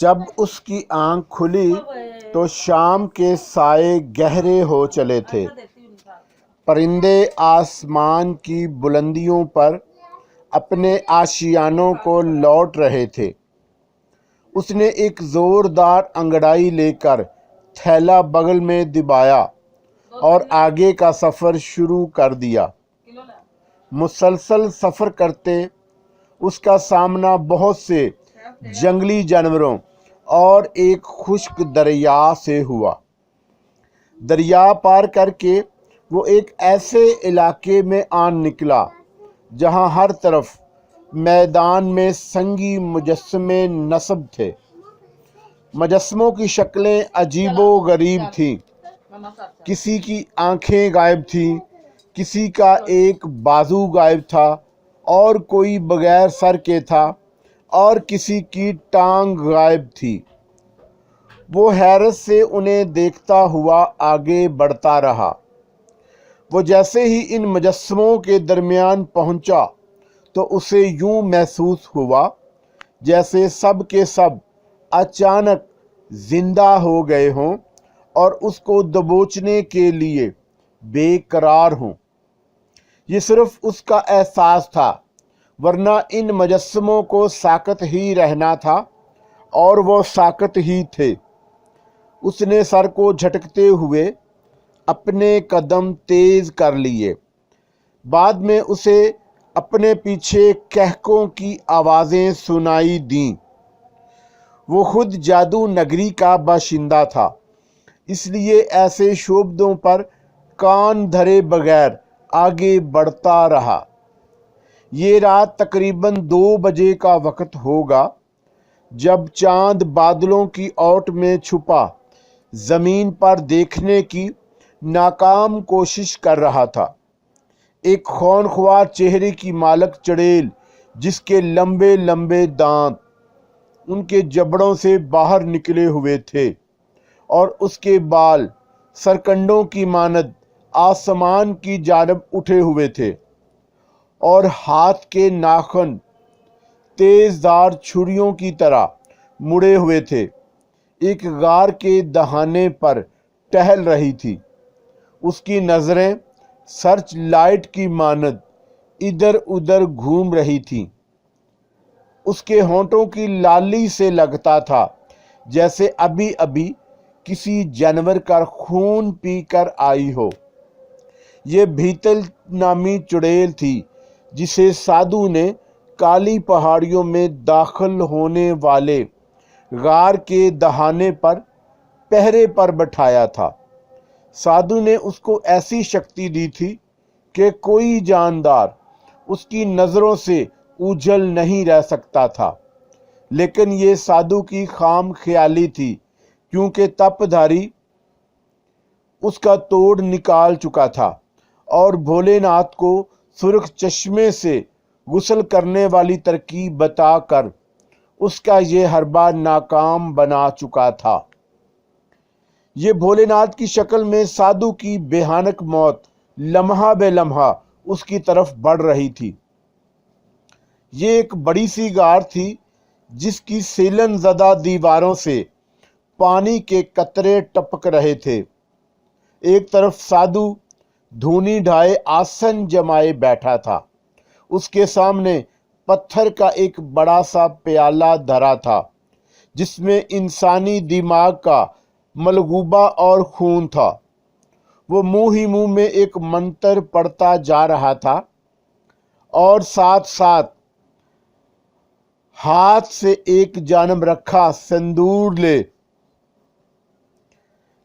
جب اس کی آنکھ کھلی تو شام کے سائے گہرے ہو چلے تھے۔ پرندے آسمان کی بلندیوں پر اپنے آشیانوں کو لوٹ رہے تھے۔ اس نے ایک زوردار انگڑائی لے کر تھیلا بغل میں دبایا اور آگے کا سفر شروع کر دیا۔ مسلسل سفر کرتے اس کا سامنا بہت سے جنگلی جانوروں اور ایک خشک دریا سے ہوا۔ دریا پار کر کے وہ ایک ایسے علاقے میں آن نکلا جہاں ہر طرف میدان میں سنگی مجسمے نصب تھے۔ مجسموں کی شکلیں عجیب و غریب تھیں۔ کسی کی آنکھیں غائب تھیں، کسی کا ایک بازو غائب تھا اور کوئی بغیر سر کے تھا اور کسی کی ٹانگ غائب تھی۔ وہ حیرت سے انہیں دیکھتا ہوا آگے بڑھتا رہا۔ وہ جیسے ہی ان مجسموں کے درمیان پہنچا تو اسے یوں محسوس ہوا جیسے سب کے سب اچانک زندہ ہو گئے ہوں اور اس کو دبوچنے کے لیے بے قرار ہوں۔ یہ صرف اس کا احساس تھا، ورنہ ان مجسموں کو ساکت ہی رہنا تھا اور وہ ساکت ہی تھے۔ اس نے سر کو جھٹکتے ہوئے اپنے قدم تیز کر لیے۔ بعد میں اسے اپنے پیچھے کہکوں کی آوازیں سنائی دیں۔ وہ خود جادو نگری کا باشندہ تھا، اس لیے ایسے شعبدوں پر کان دھرے بغیر آگے بڑھتا رہا۔ یہ رات تقریباً 2 بجے کا وقت ہوگا جب چاند بادلوں کی اوٹ میں چھپا زمین پر دیکھنے کی ناکام کوشش کر رہا تھا۔ ایک خونخوار چہرے کی مالک چڑیل، جس کے لمبے لمبے دانت ان کے جبڑوں سے باہر نکلے ہوئے تھے اور اس کے بال سرکنڈوں کی مانند آسمان کی جانب اٹھے ہوئے تھے اور ہاتھ کے ناخن تیز دھار چھریوں کی طرح مڑے ہوئے تھے، ایک غار کے دہانے پر ٹہل رہی تھی۔ اس کی نظریں سرچ لائٹ کی مانند ادھر ادھر گھوم رہی تھیں۔ اس کے ہونٹوں کی لالی سے لگتا تھا جیسے ابھی ابھی کسی جانور کا خون پی کر آئی ہو۔ یہ بھیتل نامی چڑیل تھی جسے سادھو نے کالی پہاڑیوں میں داخل ہونے والے غار کے دہانے پر پہرے پر بٹھایا تھا۔ سادھو نے اس کو ایسی شکتی دی تھی کہ کوئی جاندار اس کی نظروں سے اوجھل نہیں رہ سکتا تھا، لیکن یہ سادھو کی خام خیالی تھی کیونکہ تپدھاری اس کا توڑ نکال چکا تھا اور بھولے ناتھ کو سرخ چشمے سے غسل کرنے والی ترکیب بتا کر اس کا یہ حربہ ناکام بنا چکا تھا۔ یہ بھولے ناتھ کی شکل میں سادھو کی بھیانک موت لمحہ بے لمحہ اس کی طرف بڑھ رہی تھی۔ یہ ایک بڑی سی غار تھی جس کی سیلن زدہ دیواروں سے پانی کے قطرے ٹپک رہے تھے۔ ایک طرف سادھو دھونی ڈھائے آسن جمائے بیٹھا تھا۔ اس کے سامنے پتھر کا ایک بڑا سا پیالہ دھرا تھا جس میں انسانی دماغ کا ملغوبہ اور خون تھا۔ وہ منہ ہی منہ میں ایک منتر پڑھتا جا رہا تھا اور ساتھ ساتھ ہاتھ سے ایک جانب رکھا سندور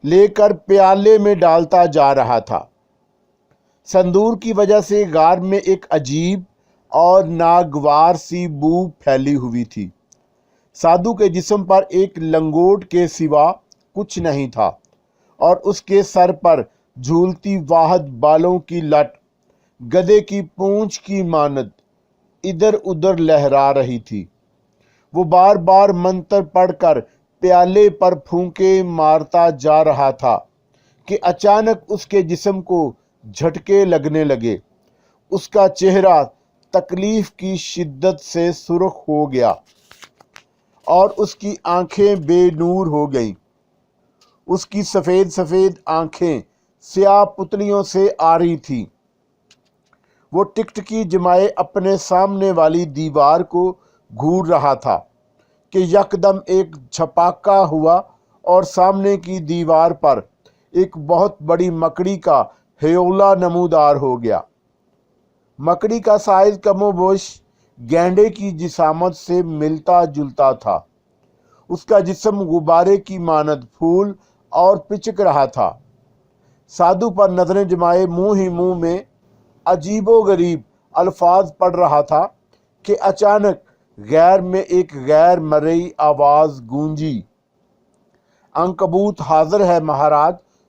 لے کر پیالے میں ڈالتا جا رہا تھا۔ سندور کی وجہ سے غار میں ایک عجیب اور ناگوار سی بو پھیلی ہوئی تھی۔ سادھو کے جسم پر ایک لنگوٹ کے سوا کچھ نہیں تھا اور اس کے سر پر جھولتی واحد بالوں کی لٹ گدھے کی پونچھ کی مانند ادھر ادھر لہرا رہی تھی۔ وہ بار بار منتر پڑھ کر پیالے پر پھونکے مارتا جا رہا تھا کہ اچانک اس کے جسم کو جھٹکے لگنے لگے۔ اس کا چہرہ تکلیف کی شدت سے سرخ ہو گیا اور اس کی آنکھیں بے نور ہو گئیں۔ اس کی سفید سفید آنکھیں سیاہ پتلیوں سے آ رہی تھیں۔ وہ ٹکٹکی جمائے اپنے سامنے والی دیوار کو گھور رہا تھا کہ یکدم ایک چھپاکا ہوا اور سامنے کی دیوار پر ایک بہت بڑی مکڑی کا ہیولہ نمودار ہو گیا۔ مکڑی کا سائز کم و بیش گینڈے کی جسامت سے ملتا جلتا تھا۔ اس کا جسم غبارے کی مانند پھول اور پچک رہا تھا۔ سادھو پر نظریں جمائے منہ ہی منہ میں عجیب و غریب الفاظ پڑھ رہا تھا کہ اچانک غیر میں ایک غیر مرئی آواز گونجی، عنکبوت حاضر ہے مہاراج،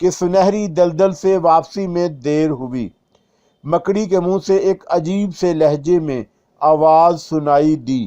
کہ سنہری دلدل سے واپسی میں دیر ہوئی۔ مکڑی کے منہ سے ایک عجیب سے لہجے میں آواز سنائی دی،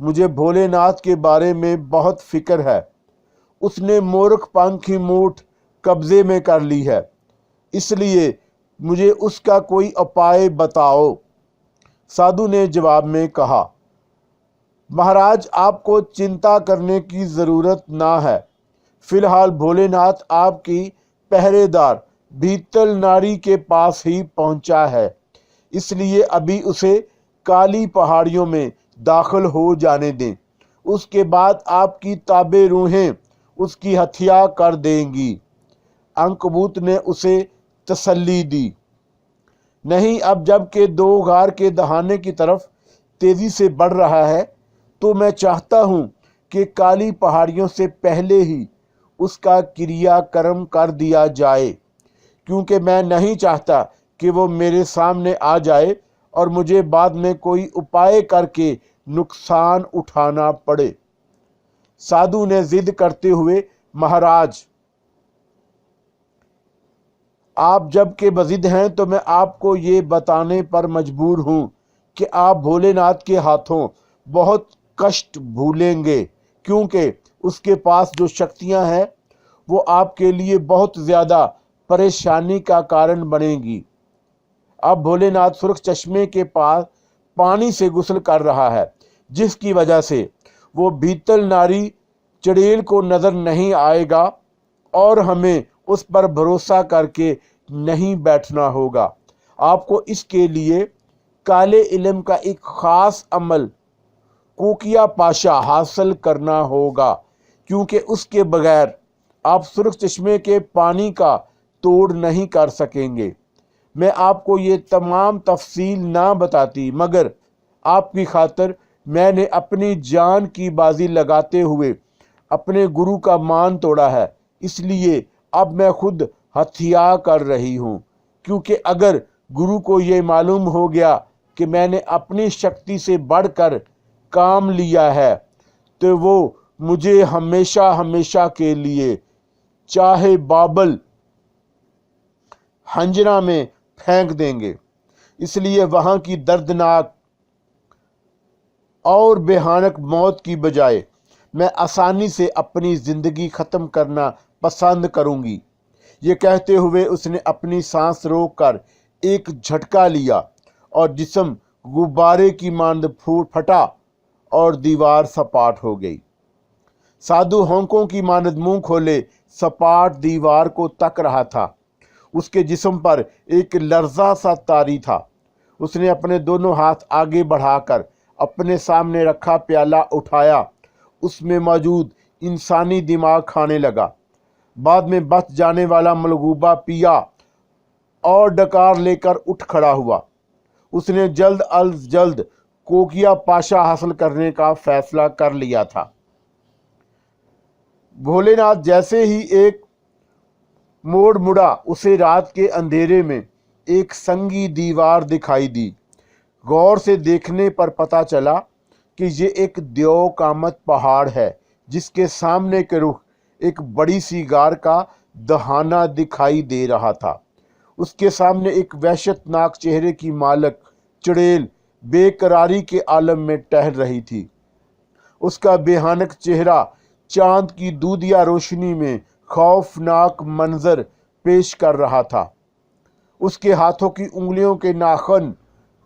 مجھے بھولے ناتھ کے بارے میں بہت فکر ہے۔ اس نے مورکھ پن کی موٹھ قبضے میں کر لی ہے، اس لیے مجھے اس کا کوئی اپائے بتاؤ۔ سادھو نے جواب میں کہا، مہاراج آپ کو چنتا کرنے کی ضرورت نہ ہے۔ فی الحال بھولے ناتھ آپ کی پہرے دار بھیتل ناری کے پاس ہی پہنچا ہے، اس لیے ابھی اسے کالی پہاڑیوں میں داخل ہو جانے دیں۔ اس کے بعد آپ کی تابع روحیں اس کی ہتھیا کر دیں گی۔ عنکبوت نے اسے تسلی دی، نہیں، اب جب کہ دو غار کے دہانے کی طرف تیزی سے بڑھ رہا ہے تو میں چاہتا ہوں کہ کالی پہاڑیوں سے پہلے ہی اس کا کریا کرم کر دیا جائے، کیونکہ میں نہیں چاہتا کہ وہ میرے سامنے آ جائے اور مجھے بعد میں کوئی اپائے کر کے نقصان اٹھانا پڑے۔ سادھو نے ضد کرتے ہوئے، مہاراج آپ جب کہ بضد ہیں تو میں آپ کو یہ بتانے پر مجبور ہوں کہ آپ بھولے ناتھ کے ہاتھوں بہت کشٹ بھولیں گے، کیونکہ اس کے پاس جو شکتیاں ہیں وہ آپ کے لیے بہت زیادہ پریشانی کا کارن بنے گی۔ اب بھولے ناتھ سرخ چشمے کے پاس پانی سے غسل کر رہا ہے، جس کی وجہ سے وہ بھیتل ناری چڑیل کو نظر نہیں آئے گا اور ہمیں اس پر بھروسہ کر کے نہیں بیٹھنا ہوگا۔ آپ کو اس کے لیے کالے علم کا ایک خاص عمل کوکیا پاشا حاصل کرنا ہوگا، کیونکہ اس کے بغیر آپ سرخ چشمے کے پانی کا توڑ نہیں کر سکیں گے۔ میں آپ کو یہ تمام تفصیل نہ بتاتی، مگر آپ کی خاطر میں نے اپنی جان کی بازی لگاتے ہوئے اپنے گرو کا مان توڑا ہے، اس لیے اب میں خود ہتھیا کر رہی ہوں، کیونکہ اگر گرو کو یہ معلوم ہو گیا کہ میں نے اپنی شکتی سے بڑھ کر کام لیا ہے تو وہ مجھے ہمیشہ ہمیشہ کے لیے چاہے بابل ہنجنا میں پھینک دیں گے۔ اس لیے وہاں کی دردناک اور بھیانک موت کی بجائے میں آسانی سے اپنی زندگی ختم کرنا پسند کروں گی۔ یہ کہتے ہوئے اس نے اپنی سانس روک کر ایک جھٹکا لیا اور جسم غبارے کی مانند پھٹا اور دیوار سپاٹ ہو گئی۔ سادھو ہونکوں کی مانند منہ کھولے سپاٹ دیوار کو تک رہا تھا۔ اس کے جسم پر ایک لرزہ سا طاری تھا۔ اس نے اپنے دونوں ہاتھ آگے بڑھا کر اپنے سامنے رکھا پیالہ اٹھایا، اس میں موجود انسانی دماغ کھانے لگا، بعد میں بچ جانے والا ملغوبہ پیا اور ڈکار لے کر اٹھ کھڑا ہوا۔ اس نے جلد از جلد کوکیا پاشا حاصل کرنے کا فیصلہ کر لیا تھا۔ بھولے ناتھ جیسے ہی ایک موڑ مڑا، اسے رات کے اندھیرے میں ایک سنگی دیوار دکھائی دی۔ غور سے دیکھنے پر پتہ چلا کہ یہ ایک دیو کامت پہاڑ ہے، جس کے سامنے کے رخ ایک بڑی سی غار کا دہانہ دکھائی دے رہا تھا۔ اس کے سامنے ایک وحشت ناک چہرے کی مالک چڑیل بے قراری کے عالم میں ٹہل رہی تھی۔ اس کا بھیانک چہرہ چاند کی دودھیا روشنی میں خوفناک منظر پیش کر رہا تھا۔ اس کے ہاتھوں کی انگلیوں کے ناخن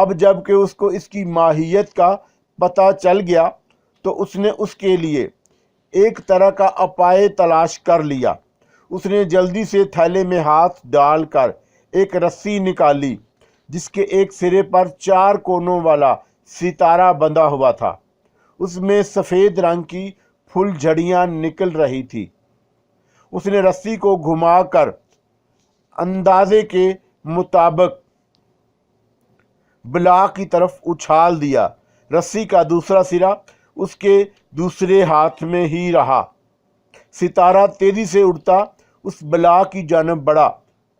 اب جب کہ اس کو اس کی ماہیت کا پتہ چل گیا تو اس نے اس کے لیے ایک طرح کا اپائے تلاش کر لیا۔ اس نے جلدی سے تھیلے میں ہاتھ ڈال کر ایک رسی نکالی جس کے ایک سرے پر 4 کونوں والا ستارہ بندھا ہوا تھا۔ اس میں سفید رنگ کی پھول جھڑیاں نکل رہی تھی۔ اس نے رسی کو گھما کر اندازے کے مطابق بلا کی طرف اچھال دیا۔ رسی کا دوسرا سرا اس کے دوسرے ہاتھ میں ہی رہا۔ ستارہ تیزی سے اڑتا اس بلا کی جانب بڑھا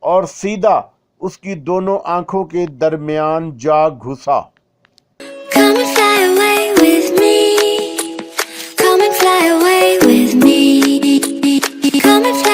اور سیدھا اس کی دونوں آنکھوں کے درمیان جا گھسا۔ Come and fly away with me. Come and fly away with me. Come and fly